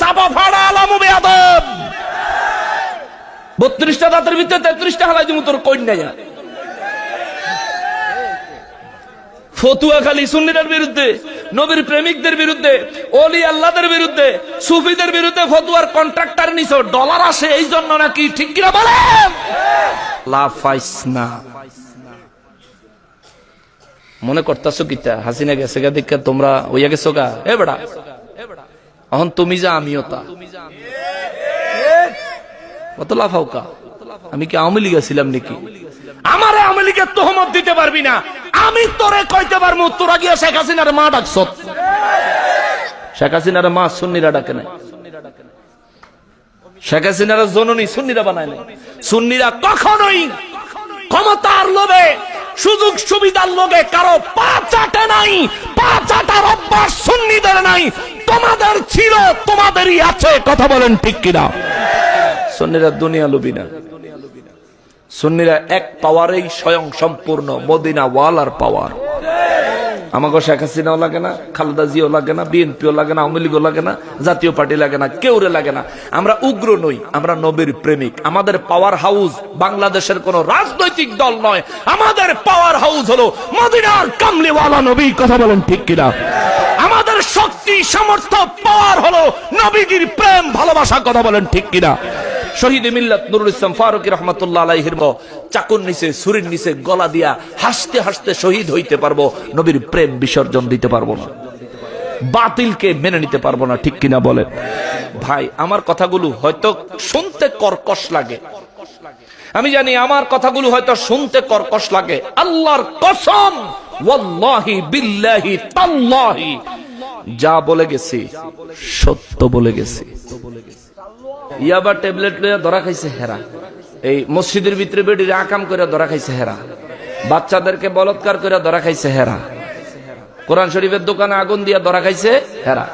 চাপা ফাড়া আলামু বেয়াদব। 32টা দাঁতের ভিতরে 33টা হালাই দিমু তোর কন্যা যা। ফতুয়া খালি সুন্নিদের বিরুদ্ধে, নবীর প্রেমিকদের বিরুদ্ধে, ওলি আল্লাহদের বিরুদ্ধে, সুফিদের বিরুদ্ধে ফতুয়ার কন্ট্রাক্টর নিছো, ডলার আসে এই জন্য নাকি? ঠিক কিনা বলেন? লাফাইস না। মনে করতেছো কিতা হাসিনা গেছে গা দেখা তোমরা ওইয়া গেছো গা? এ বেড়া এখন তুমি যা আমিও তা, কত লাফাও কা? আমি কি আওয়ামী লীগে ছিলাম নাকি? আমারে আওয়ামী লীগের তোহমত দিতে পারবি না। আমি তোরে কইতে পারবো তোরা গিয়া শেখ হাসিনার মা ডাকছ। শেখ হাসিনার মা সুন্নিরা ডাকে নাই, শেখ হাসিনার জননী সুন্নিরা বানায় নাই। সুন্নিরা কখনোই ক্ষমতার লোভে, সুযোগ সুবিধার লোভে কারো পা চাটে নাই। পা চাটার অভ্যাস সুন্নিদের নাই, তোমাদের ছিল, তোমাদেরই আছে। কথা বলেন ঠিক কিনা? সুন্নিরা দুনিয়া লোভী না। সুন্নিরা এক পাওয়ারেই স্বয়ং সম্পূর্ণ, মদিনা ওয়ালার পাওয়ার। আমাকে শেখ হাসিনাও লাগে না, খালেদা জিও লাগে না, বিএনপিও লাগে না, আওয়ামী লীগও লাগে না, জাতীয় পার্টি লাগে না, কেউরে লাগে না। আমরা উগ্র নই, আমরা নবীর প্রেমিক। আমাদের পাওয়ার হাউস বাংলাদেশের কোন রাজনৈতিক দল নয়, আমাদের পাওয়ার হাউস হলো মদিনার কামলিওয়ালা নবী। কথা বলেন ঠিক কিনা? আমাদের শক্তি, সামর্থ্য, পাওয়ার হলো নবীজির প্রেম, ভালোবাসা। কথা বলেন ঠিক কিনা? শহীদ মিল্লাত নুরুল ইসলাম ফারুকী রাহমাতুল্লাহ আলাইহির চাকুর নিচে, ছুরির নিচে গলা দিয়া হাসতে হাসতে শহীদ হইতে পারবো, নবীর প্রেম বিসর্জন দিতে পারবো না, বাতিলকে মেনে নিতে পারবো না। ঠিক কিনা বলেন? ভাই, আমার কথাগুলো হয়তো শুনতে কর্কশ লাগে, আমি জানি আমার কথাগুলো হয়তো শুনতে কর্কশ লাগে। আল্লাহর কসম, ওয়াল্লাহি বিল্লাহি তাল্লাহি, যা বলে গেছি সত্য বলে গেছি। ইয়াবা ট্যাবলেট লইয়া ধরা খাইছে হেরা, এই মসজিদের ভিতরে বেডিরে আকাম করে ধরা খাইছে হেরা, বাচ্চাদেরকে বলৎকার করে ধরা খাইছে হেরা, কোরআন শরীফের দোকানে আগুন দিয়া ধরা খাইছে হেরা,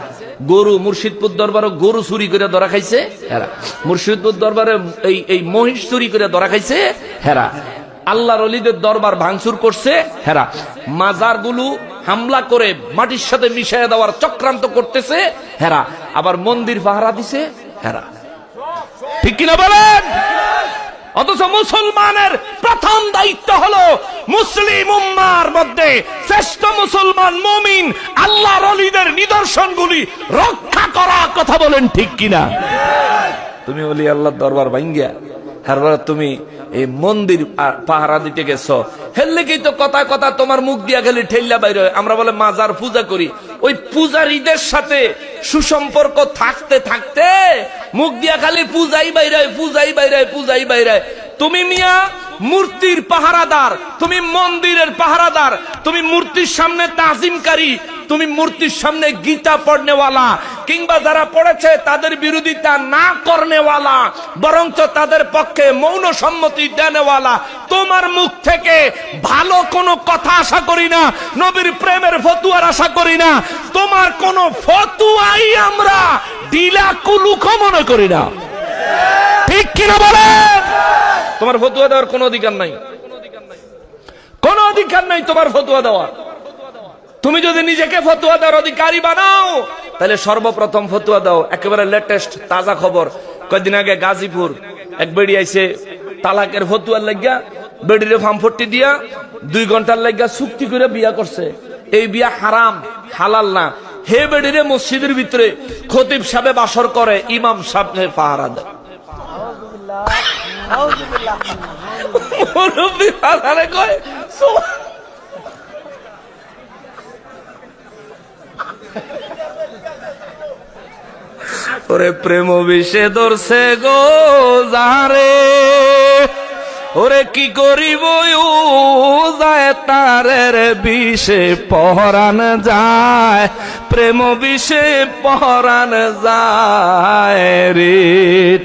গরু মুর্শিদপুর দরবারে গরু চুরি করে ধরা খাইছে হেরা, মুর্শিদপুর দরবারে এই মহিষ চুরি করে ধরা খাইছে হেরা, আল্লাহর ওলিদের দরবার ভাঙচুর করছে হেরা, মাজারগুলো হামলা করে মাটির সাথে মিশিয়ে দেওয়ার চক্রান্ত করতেছে হেরা, আবার মন্দির পাহারা দিছে হেরা। ঠিক কিনা বলেন? অথচ মুসলমানের প্রথম দায়িত্ব হলো মুসলিম উম্মার মধ্যে শ্রেষ্ঠ মুসলমান মুমিন আল্লাহর ওলিদের নিদর্শনগুলি রক্ষা করা। কথা বলেন ঠিক কিনা? তুমি ওলি আল্লাহর দরবার ভাঙ্গিয়া হারবার তুমি এই মন্দির পাহারা দিতে গেছো, হেললে কি তো কথা কথা তোমার মুখ দিয়া গেলে ঠেল্লা বাইরে। আমরা বলে মাজার পূজা করি, ওই পূজারীদের সাথে সুসম্পর্ক থাকতে থাকতে মুখ দিয়া খালি পূজাই বাইরে, পূজাই বাইরে, পূজাই বাইরে। তুমি মিয়া মূর্তির পাহারাদার, তুমি মন্দিরের পাহারাদার, তুমি মূর্তির সামনে তাজিমকারী, তুমি মূর্তির সামনে গীতা পড়নেওয়ালা, কিংবা যারা পড়েছে তাদের বিরোধিতা না করনেওয়ালা, বরঞ্চ তাদের পক্ষে মৌন সম্মতি দেনেওয়ালা। তোমার মুখ থেকে ভালো কোনো কথা আশা করি না, নবীর প্রেমের ফতুয়ার আশা করি না। তোমার কোনো ফতুয়াই আমরা ডিলা কুলুক মনে করি না। ঠিক কিনা বলেন? তোমার ফতুয়া দেওয়ার কোনো অধিকার নাই, কোনো অধিকার নাই তোমার ফতুয়া দেওয়ার। তুমি যদি নিজেকে ফতুয়া দেওয়ার অধিকারী বানাও, তাহলে সর্বপ্রথম ফতুয়া দাও একেবারে লেটেস্ট তাজা খবর। কয়েকদিন আগে গাজীপুর এক বেড়ি আইছে তালাকের ফতুয়ার লাগিয়া, বেড়িরে ফার্মফট্টি দিয়া 2 ঘন্টার লাগিয়া চুক্তি করে বিয়া করছে। এই বিয়া হারাম, হালাল না। হে বেড়িরে মসজিদের ভিতরে খতিব সাহেব বাসর করে, ইমাম সাহেব পাহারা দেয়। ওরে প্রেম বিষে ধরছে গো যারে, ওরে কি করিব যায় তারের বিষে পহরান যায়, প্রেম বিষে পহরান যায় রে।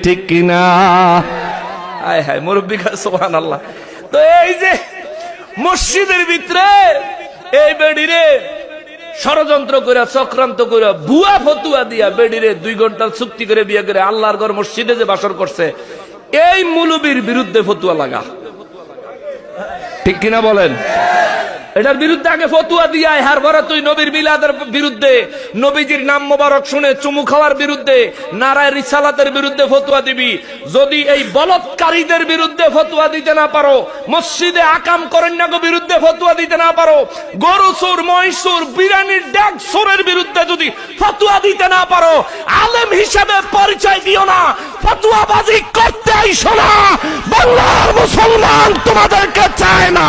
ঠিক কিনা? হায় হায় মুরব্বী সুবহানাল্লাহ। তো এই যে মসজিদের ভিতরে এই বেডিরে ষড়যন্ত্র করে, চক্রান্ত করে, ভুয়া ফতুয়া দিয়া বেডিরে 2 ঘন্টার চুক্তি করে বিয়ে করে আল্লাহর ঘর মসজিদে যে বাসর করছে, এই মৌলবীর বিরুদ্ধে ফতুয়া লাগা। ঠিক কিনা বলেন? এটার বিরুদ্ধে আগে ফতুয়া দিয়ে হার ভরা তুই নবীর মিলাদের বিরুদ্ধে, নবীজির নাম মোবারক শুনে চুমু খাওয়ার বিরুদ্ধে, নারায় রিসালাতের বিরুদ্ধে ফতুয়া দিবি। যদি এই বলৎকারীদের বিরুদ্ধে ফতুয়া দিতে না পারো, মসজিদে আকাম করেন না বিরুদ্ধে ফতুয়া দিতে না পারো, গরু চোর, মহিষুর, বিরানির ডাক চোরের বিরুদ্ধে যদি ফতুয়া দিতে না পারো, আলেম হিসেবে পরিচয় দিও না, ফতুয়াবাজি করতে আইসো না। বাংলার মুসলমান তোমাদেরকে চায় না।